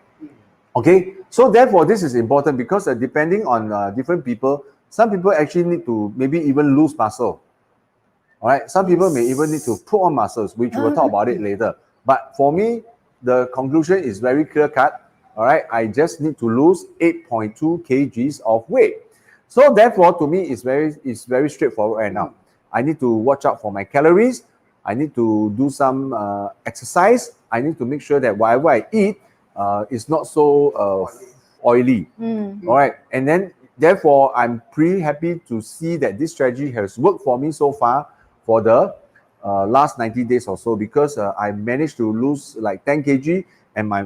Okay, so therefore this is important, because depending on different people, some people actually need to maybe even lose muscle. All right, some people may even need to put on muscles, which we'll talk about it later. But for me, the conclusion is very clear cut. All right, I just need to lose 8.2 kgs of weight. So therefore, to me, it's very straightforward right now. I need to watch out for my calories. I need to do some exercise. I need to make sure that whatever I eat is not so oily. All right, and then therefore, I'm pretty happy to see that this strategy has worked for me so far for the last 90 days or so, because I managed to lose like 10 kg, and my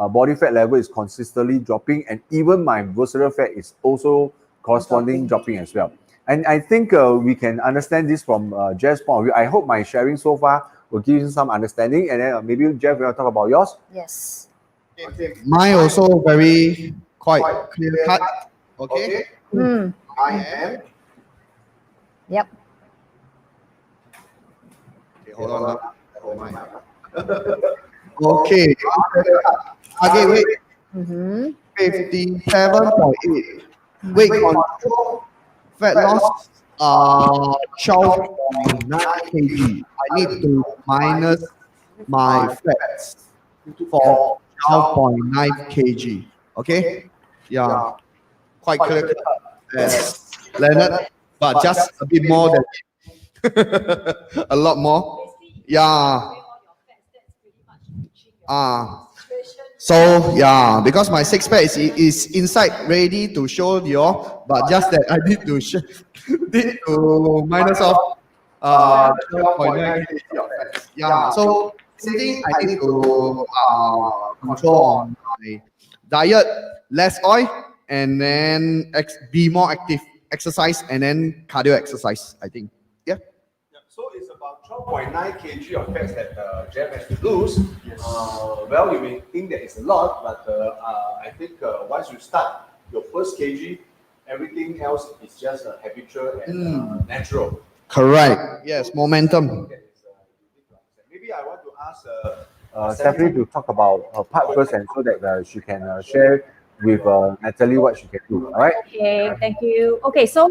body fat level is consistently dropping, and even my visceral fat is also corresponding dropping as well. And I think we can understand this from Jeff's point of view. I hope my sharing so far will give you some understanding, and then maybe Jeff will talk about yours. Yes. Mine also very quite clear cut. Okay. I am. Yep. Okay, hold on. Okay. Okay, wait. 57.8. Weight control. Fat loss. 12.9 kg. I need to minus my fats for 12.9 kg. Okay. Yeah. Quite clear cut as Leonard, but just a bit more than a lot more. Yeah. So yeah, because my six pack is inside ready to show you all, but just that I need to need to minus off 12.9 kg of fats. Yeah. So sitting, I need to control on my diet, less oil, and then be more active, exercise, and then cardio exercise, I think. Yeah. So it's about 12.9 kg of fats that Jeff has to lose. Yes. Well, you may think that it's a lot, but I think once you start your first kg, everything else is just habitual and natural. Correct. Yes, momentum. Maybe I want to ask Stephanie to talk about her part first, and so that she can share with Natalie what she can do. All right. Okay, thank you. Okay, so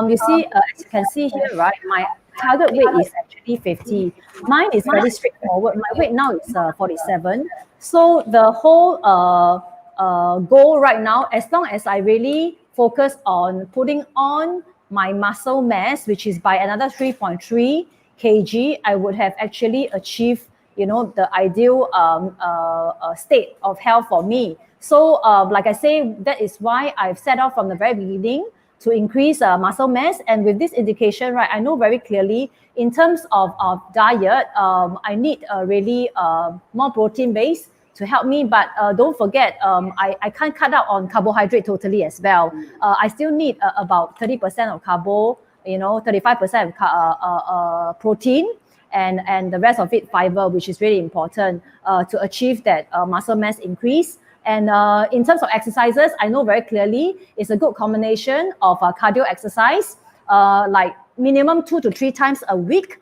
you see, as you can see here, right, my target weight is actually 50. Mine is very straightforward. My weight now is 47. So the whole goal right now, as long as I really focus on putting on my muscle mass, which is by another 3.3 kg, I would have actually achieved, the ideal state of health for me. So, like I say, that is why I've set out from the very beginning to increase muscle mass. And with this indication, right, I know very clearly in terms of diet, I need really more protein base to help me. But don't forget, I can't cut out on carbohydrate totally as well. I still need about 30% of carbo, 35% of protein, and the rest of it fiber, which is really important to achieve that muscle mass increase. And in terms of exercises, I know very clearly it's a good combination of cardio exercise, like minimum 2 to 3 times a week.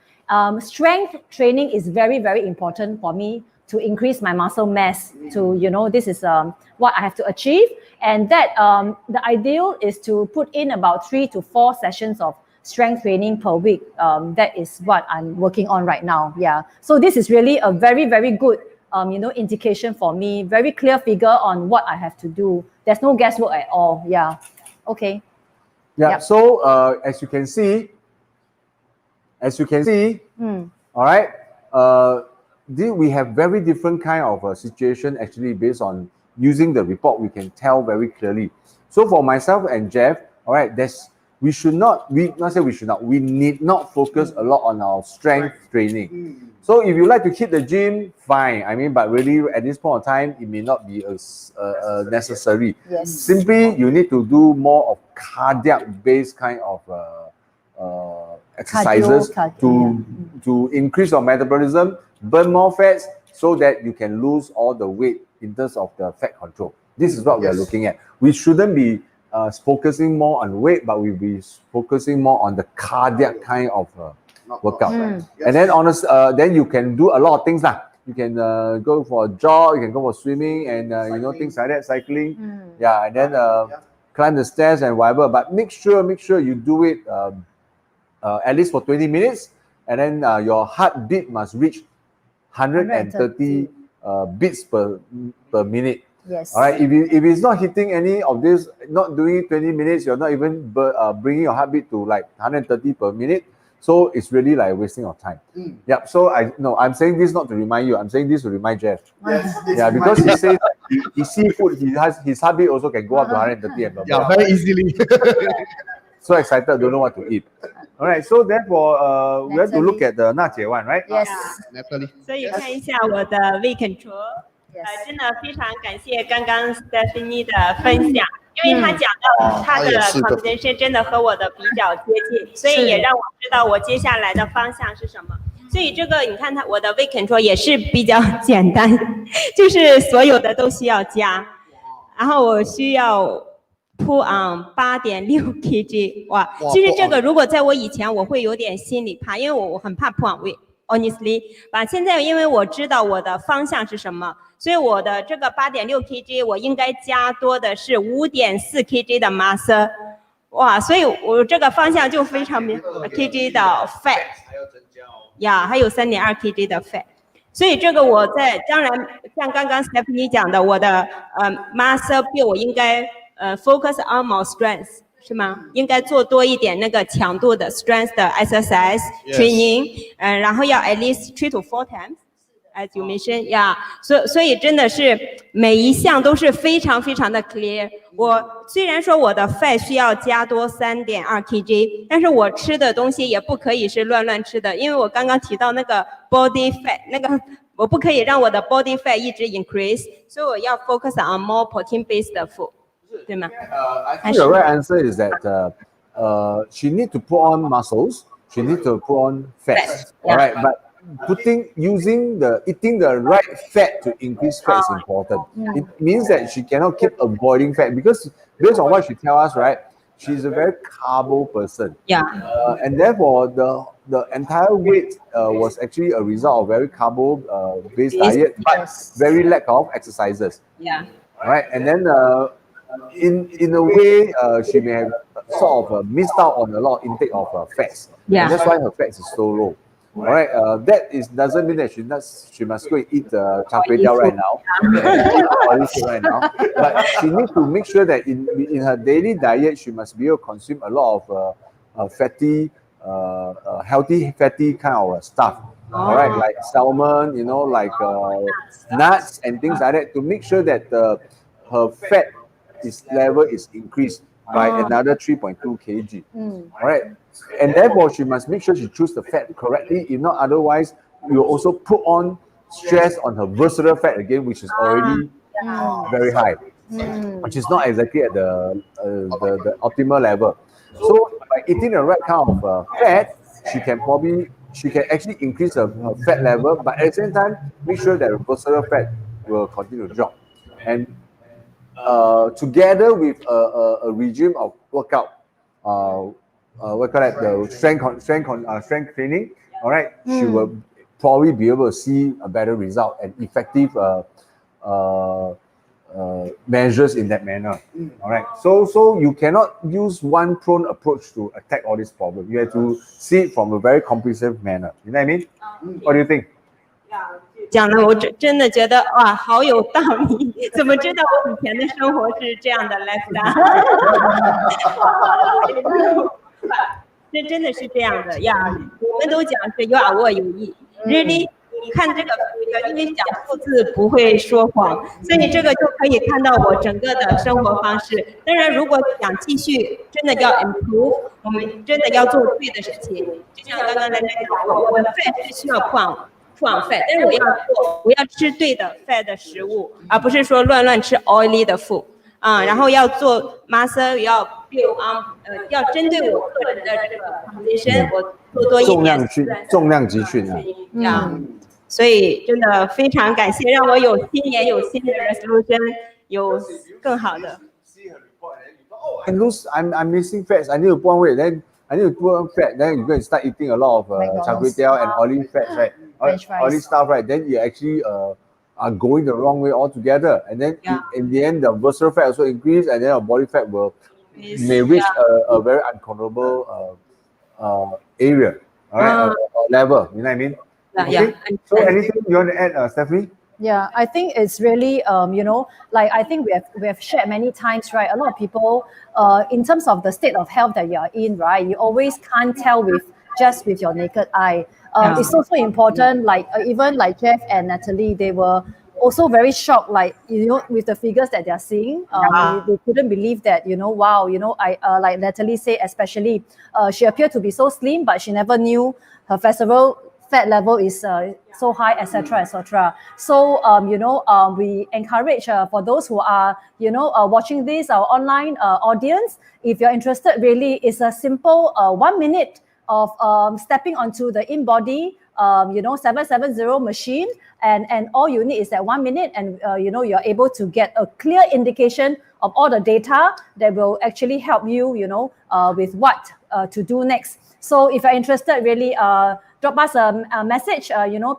Strength training is very, very important for me to increase my muscle mass to, this is what I have to achieve. And that the ideal is to put in about 3 to 4 sessions of strength training per week. That is what I'm working on right now. Yeah. So this is really a very, very good indication for me, very clear figure on what I have to do. There's no guesswork at all. Yeah. Okay. Yeah. Yep. So as you can see, all right, we have very different kind of situation actually based on using the report. We can tell very clearly. So for myself and Jeff, all right, we need not focus a lot on our strength training. So if you like to hit the gym, fine. I mean, but really at this point of time, it may not be necessary. Yes. Simply, you need to do more of cardiac-based kind of exercises to increase your metabolism, burn more fats, so that you can lose all the weight in terms of the fat control. This is what we are looking at. We shouldn't be focusing more on weight, but we'll be focusing more on the cardiac kind of workout. And then then you can do a lot of things lah. You can go for a jog, you can go for swimming, and things like that, cycling. Yeah, and then climb the stairs and whatever. But make sure you do it at least for 20 minutes, and then your heartbeat must reach 130 beats per minute. Yes. All right. If it's not hitting any of this, not doing 20 minutes, you're not even bringing your heartbeat to like 130 per minute. So it's really like wasting of time. Yeah. So I'm saying this not to remind you. I'm saying this to remind Jeff. Yes. Yeah, because he says he see food. His heartbeat also can go up to 130 and Yeah, very easily. so excited, don't know what to eat. All right. So therefore, we have to look at the 娜姐 one, right? Yes. Natalie. 所以看一下我的 weight control，真的非常感谢刚刚 Stephanie 的分享，因为她讲到她的 combination 真的和我的比较接近，所以也让我知道我接下来的方向是什么。所以这个你看我的 weight control 也是比较简单，就是所有的都需要加，然后我需要 put on 8.6 kg， 哇，其实这个如果在我以前我会有点心里怕，因为我很怕 put on weight。 honestly， 现在因为我知道我的方向是什么，所以我的这个 8.6 kg 我应该加多的是 5.4 kg 的 muscle， 哇，所以我这个方向就非常明 kg 的 fat， 呀，还有 3.2 kg 的 fat， 所以这个我在当然像刚刚 Stephanie 讲的，我的muscle build 我应该focus on more strength。 是吗？应该做多一点那个强度的 strength 的 exercise training， 然后要 at least 3 to 4 times as you mentioned， yeah， 所以真的是每一项都是非常非常的 clear。我虽然说我的 fat 需要加多 3.2 kg， 但是我吃的东西也不可以是乱吃的，因为我刚刚提到那个 body fat， 那个我不可以让我的 body fat 一直 increase， 所以我要 focus on more protein based food。 对吗？ I think the right answer is that she need to put on muscles, she need to put on fats. All right, but eating the right fat to increase fat is important. It means that she cannot keep avoiding fat, because based on what she tell us, right, she's a very carbo person. Yeah. And therefore the entire weight was actually a result of very carbo based diet, but very lack of exercises. Yeah. All right, and then in a way, she may have sort of missed out on a lot of intake of fats. Yeah. And that's why her fats is so low. All right, doesn't mean that she must go and eat char kway teow right now, oily food right now. But she needs to make sure that in her daily diet, she must be able to consume a lot of fatty, healthy fatty kind of stuff. All right, like salmon, like nuts and things like that, to make sure that her fat level is increased by another 3.2 kg. All right, and therefore she must make sure she chooses the fat correctly. If not, otherwise you will also put on stress on her visceral fat again, which is already very high, which is not exactly at the optimal level. So by eating the right kind of fat, she can actually increase her fat level, but at the same time make sure that her visceral fat will continue to drop. And together with a regime of workout, what call it, the strength training, all right, she will probably be able to see a better result and effective measures in that manner. All right, so you cannot use one prone approach to attack all these problems. You have to see it from a very comprehensive manner. You know what I mean? What do you think? 讲的我真的觉得哇，好有道理！怎么知道我以前的生活是这样的 lifestyle？ 这真的是这样的呀！我们都讲是有耳有意 ，really。你看这个，因为讲数字不会说谎，所以这个就可以看到我整个的生活方式。当然，如果想继续真的要 improve， 我们真的要做对的事情。就像刚刚来讲，我的 fat 是需要放 fat， 但是我要吃对的 fat 的食物，而不是说乱吃 oily 的 food 啊。然后要做 muscle， 要 build要针对我个人的这个 condition， 我多一点重量集训啊。所以真的非常感谢，让我有新年有新的 resolution， 有更好的。And lose, I'm missing fats. I need to put on weight. Then I need to put on fat. Then you're going to start eating a lot of char kway teow and oily fats, right? Oily stuff, right? Then you actually are going the wrong way altogether. And then in the end, the visceral fat also increase, and then your body fat may reach a very uncontrollable area, all right, level. You know what I mean? Okay. So anything you want to add, Stephanie? Yeah, I think it's really, like I think we have shared many times, right? A lot of people, in terms of the state of health that you are in, right? You always can't tell just with your naked eye. It's also important, like even like Jeff and Natalie, they were also very shocked, like, with the figures that they're seeing. They couldn't believe that, wow, I like Natalie said, especially, she appeared to be so slim, but she never knew her fat level is so high, etc., etc. So, we encourage for those who are, watching this, our online audience, if you're interested, really, it's a simple 1 minute of stepping onto the InBody 770 machine, and all you need is that 1 minute, and you're able to get a clear indication of all the data that will actually help you, with what to do next. So if you're interested, really drop us a message,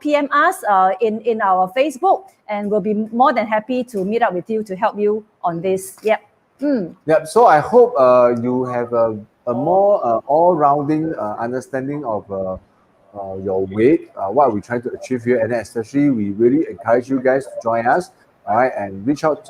PM us in our Facebook, and we'll be more than happy to meet up with you to help you on this. Yep. Yep. So I hope you have a more all-rounding understanding of your weight, what we're trying to achieve here, and especially we really encourage you guys to join us, all right, and reach out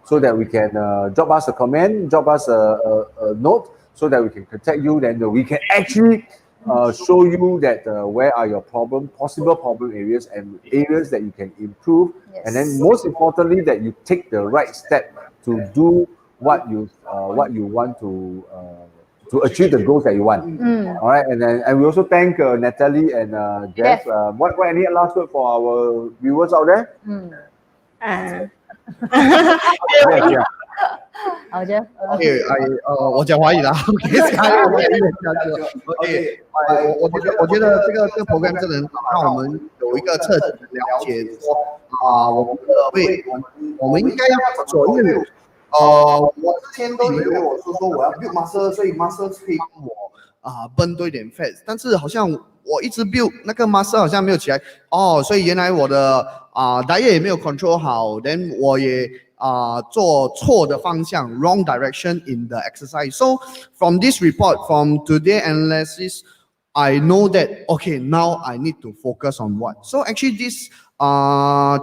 so that we can drop us a comment, drop us a note, so that we can contact you. Then we can actually show you that where are your possible problem areas and areas that you can improve, and then most importantly that you take the right step to do what you want to achieve the goals that you want. All right, and we also thank Natalie and Jeff. What any last word for our viewers out there? Yeah. 好的。我讲华语啦。我觉得这个 program 真的让我们有一个彻底的了解，说我们的胃，我们应该要做一个。我之前都以为我说我要 build muscle， 所以 muscle 可以帮我burn多一点 fat， 但是好像我一直 build 那个 muscle 好像没有起来。所以原来我的diet 也没有 control 好， then 我也做错的方向 wrong direction in the exercise. So from this report, from today analysis, I know that okay, now I need to focus on what. So actually this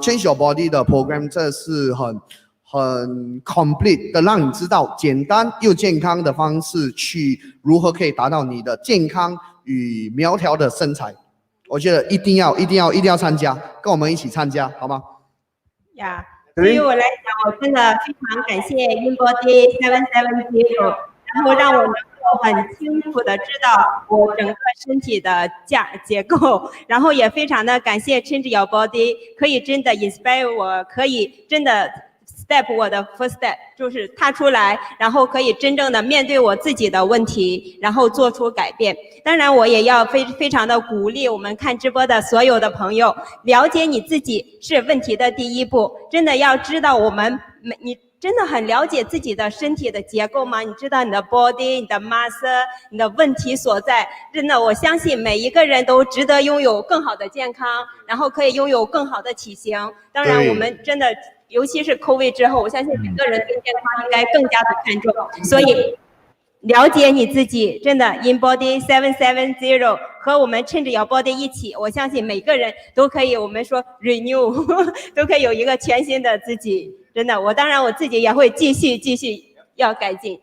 change your body 的 program 这是很 complete 的，让你知道简单又健康的方式去如何可以达到你的健康与苗条的身材。我觉得一定要参加，跟我们一起参加，好吗？呀，对于我来讲，我真的非常感谢 InBody 770，然后让我能够很清楚的知道我整个身体的结构，然后也非常的感谢 Change Your Body， 可以真的 inspire 我，可以真的 step 我的 first step， 就是踏出来，然后可以真正的面对我自己的问题，然后做出改变。当然，我也要非常的鼓励我们看直播的所有的朋友，了解你自己是问题的第一步。真的要知道你真的很了解自己的身体的结构吗？你知道你的 body、你的 muscle、你的问题所在。真的，我相信每一个人都值得拥有更好的健康，然后可以拥有更好的体型。当然，我们真的。尤其是 COVID 之后，我相信每个人对健康应该更加的看重，所以了解你自己，真的 InBody 770和我们Change Your Body一起，我相信每个人都可以，我们说 renew 都可以有一个全新的自己。真的，当然我自己也会继续要改进。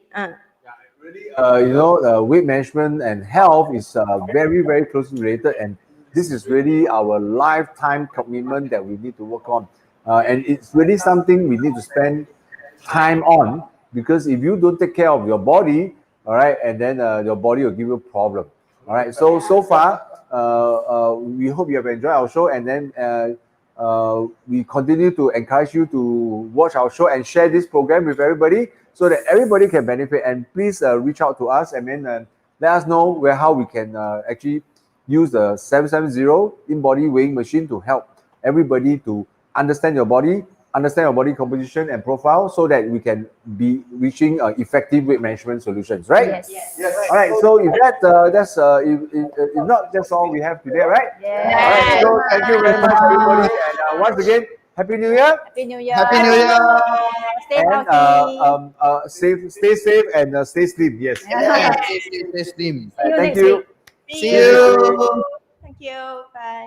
Weight management and health is very, very closely related, and this is really our lifetime commitment that we need to work on. And it's really something we need to spend time on, because if you don't take care of your body, all right, and then your body will give you a problem. All right. So far, we hope you have enjoyed our show, and then we continue to encourage you to watch our show and share this program with everybody so that everybody can benefit. And please reach out to us and then let us know how we can actually use the 770 InBody weighing machine to help everybody to understand your body composition and profile, so that we can be reaching effective weight management solutions, right? Yes. All right. So if if not, that's all we have today, right? Yes. All right. So thank you very much, everybody, and once again, Happy New Year. Happy New Year. Happy New Year. Stay healthy. Stay safe and stay slim. Yes. Stay slim. See you Thank next you. week. See you. Thank you. Bye.